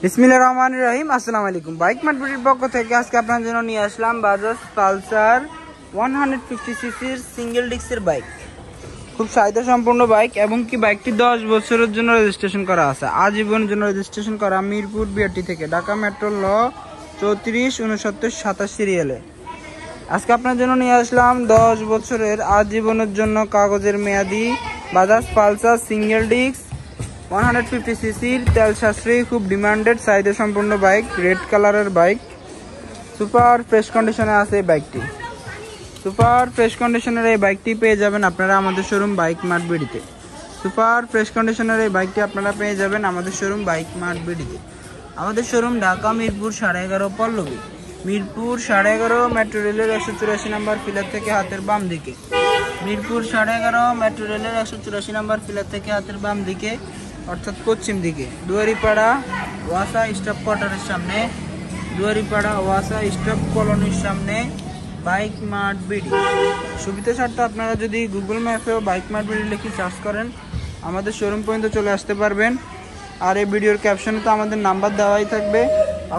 বিসমিল্লাহির রহমানির রহিম। আসসালামু আলাইকুম। বাইক মার্ট বিডির পক্ষ থেকে আজকে আপনাদের জন্য নিয়ে আসলাম বাজাজ পালসার 150 সিসির সিঙ্গেল ডিস্কের বাইক। খুব চাহিদা সম্পূর্ণ বাইক এবং কি বাইকটি 10 বছরের জন্য রেজিস্ট্রেশন করা আছে, আজীবনের জন্য রেজিস্ট্রেশন করা মিরপুর বিআরটি থেকে ঢাকা মেট্রো ল 346927 সিরিয়ালে। আজকে আপনার জন্য নিয়ে আসলাম 10 বছরের আজীবনের জন্য কাগজের মেয়াদি বাজাজ পালসার সিঙ্গেল ডিস্ক 150 সিসির তেল সাশ্রয়ী খুব ডিমান্ডেড চাহিদা সম্পূর্ণ বাইক, রেড কালারের বাইক। সুপার ফ্রেশ কন্ডিশনে আছে এই বাইকটি। সুপার ফ্রেশ কন্ডিশনের এই বাইকটি পেয়ে যাবেন আপনারা আমাদের শোরুম বাইক মার্ট বিডিতে। সুপার ফ্রেশ কন্ডিশনের এই বাইকটি আপনারা পেয়ে যাবেন আমাদের শোরুম বাইক মার্ট বিডিতে। আমাদের শোরুম ঢাকা মিরপুর 11.5 পল্লবী, মিরপুর 11.5 মেট্রো রেলের 184 নম্বর পিলার থেকে হাতের বাম দিকে। মিরপুর 11.5 মেট্রো রেলের 184 নম্বর পিলার থেকে হাতের বাম দিকে, অর্থাৎ পশ্চিম দিকে, দুয়ারিপাড়া ওয়াসা স্টপ কোয়ার্টারের সামনে, দুয়ারিপাড়া ওয়াসা স্টপ কলোনির সামনে বাইক মার্ট বিডি। সুবিধা স্বার্থে আপনারা যদি গুগল ম্যাপেও বাইক মার্ট বিডি লিখে সার্চ করেন আমাদের শোরুম পর্যন্ত চলে আসতে পারবেন। আর এই ভিডিওর ক্যাপশনে তো আমাদের নাম্বার দেওয়াই থাকবে,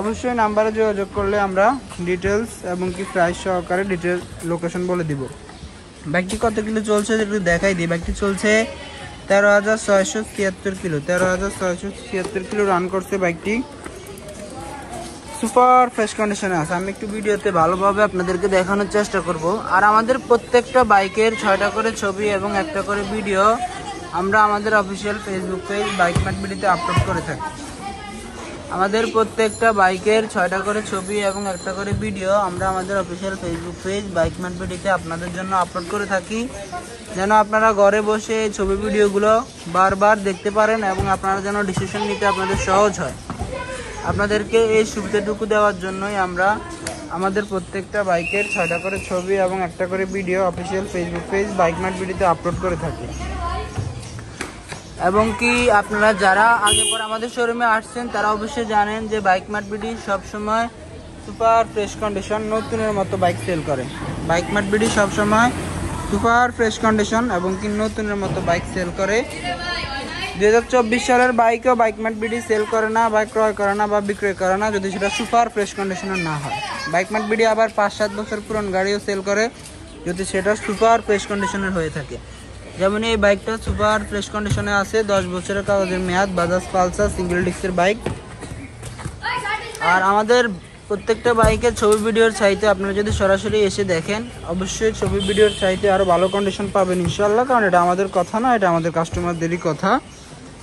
অবশ্যই নাম্বারে যোগাযোগ করলে আমরা ডিটেলস এবং কি প্রাইস সহকারে ডিটেলস লোকেশন বলে দিব। বাইকটি কত কিলো চলছে একটু দেখাই দিই। বাইকটি চলছে 13,676 কিলো, 13,676 কিলো রান করছে বাইকটি। সুপার ফ্রেশ কন্ডিশনে আছে। আমি একটু ভিডিওতে ভালোভাবে আপনাদেরকে দেখানোর চেষ্টা করব। আর আমাদের প্রত্যেকটা বাইকের 6টা করে ছবি এবং 1টা করে ভিডিও আমরা আমাদের official Facebook page bike mart বিডিতে আপলোড করে থাকি। আমাদের প্রত্যেকটা বাইকের 6টা করে ছবি এবং 1টা করে ভিডিও আমরা আমাদের official Facebook page bike mart বিডিতে আপনাদের জন্য আপলোড করে থাকি, যেন আপনারা ঘরে বসে এই ছবি ভিডিওগুলো বারবার দেখতে পারেন এবং আপনারা যেন ডিসিশন নিতে আপনাদের সহজ হয়। আপনাদেরকে এই সুবিধাটুকু দেওয়ার জন্যই আমরা আমাদের প্রত্যেকটা বাইকের 6টা করে ছবি এবং 1টা করে video official Facebook page bike mart বিডিতে আপলোড করে থাকি। এবং কি আপনারা যারা আগে পর আমাদের শোরুমে আসছেন তারা অবশ্যই জানেন যে বাইক মার্ট বিডি সবসময় সুপার ফ্রেশ কন্ডিশন নতুনের মতো বাইক সেল করে। বাইক মার্ট বিডি সবসময় সুপার ফ্রেশ কন্ডিশন এবং কি নতুনের মতো বাইক সেল করে। 2024 সালের বাইকও বাইক মার্ট বিডি সেল করে না বা ক্রয় করে না বা বিক্রয় করে না যদি সেটা সুপার ফ্রেশ কন্ডিশনের না হয়। বাইক মার্ট বিডি আবার 5-7 বছর পুরনো গাড়িও সেল করে যদি সেটা সুপার ফ্রেশ কন্ডিশনের হয়ে থাকে। যেমন এই বাইকটা সুপার ফ্রেশ কন্ডিশনে আছে, 10 বছরের কাগজের মেয়াদ, বাজাজ পালসার সিঙ্গেল ডিস্কের বাইক। আর আমাদের প্রত্যেকটা বাইকের ছবি ভিডিওর চাইতে আপনারা যদি সরাসরি এসে দেখেন অবশ্যই ছবি ভিডিওর চাইতে আরও ভালো কন্ডিশন পাবেন ইনশাল্লাহ। কারণ এটা আমাদের কথা না, এটা আমাদের কাস্টমারদেরই কথা।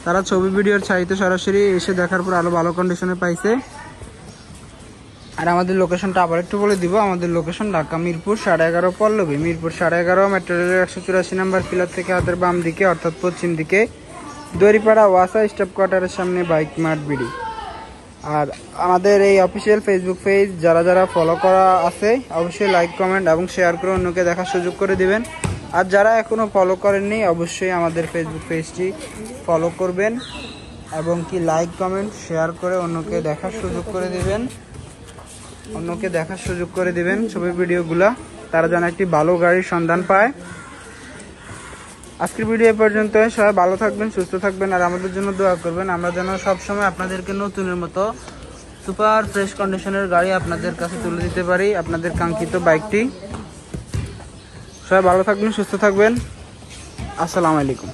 তারা ছবি ভিডিওর চাইতে সরাসরি এসে দেখার পর আরও ভালো কন্ডিশনে পাইছে। আর আমাদের লোকেশনটা আবার একটু বলে দিব। আমাদের লোকেশন ঢাকা মিরপুর 11.5 পল্লবী, মিরপুর 11.5 মেট্রো রেলের 184 নম্বর পিলার থেকে হাতের বাম দিকে, অর্থাৎ পশ্চিম দিকে, দুয়ারিপাড়া ওয়াসা স্টপ কোয়ার্টারের সামনে বাইক মার্ট বিডি। আর আমাদের এই অফিসিয়াল ফেসবুক পেজ যারা যারা ফলো করা আছে অবশ্যই লাইক কমেন্ট এবং শেয়ার করে অন্যকে দেখার সুযোগ করে দিবেন। আর যারা এখনও ফলো করেননি অবশ্যই আমাদের ফেসবুক পেজটি ফলো করবেন এবং কি লাইক কমেন্ট শেয়ার করে অন্যকে দেখার সুযোগ করে দিবেন ছবি ভিডিওগুলা, তারা যেন একটি ভালো গাড়ির সন্ধান পায়। আজকের ভিডিও পর্যন্ত। সবাই ভালো থাকবেন, সুস্থ থাকবেন আর আমাদের জন্য দোয়া করবেন। আমরা যেন সবসময় আপনাদেরকে নতুনের মতো সুপার ফ্রেশ কন্ডিশনের গাড়ি আপনাদের কাছে তুলে দিতে পারি, আপনাদের কাঙ্ক্ষিত বাইকটি। সবাই ভালো থাকবেন, সুস্থ থাকবেন। আসসালামু আলাইকুম।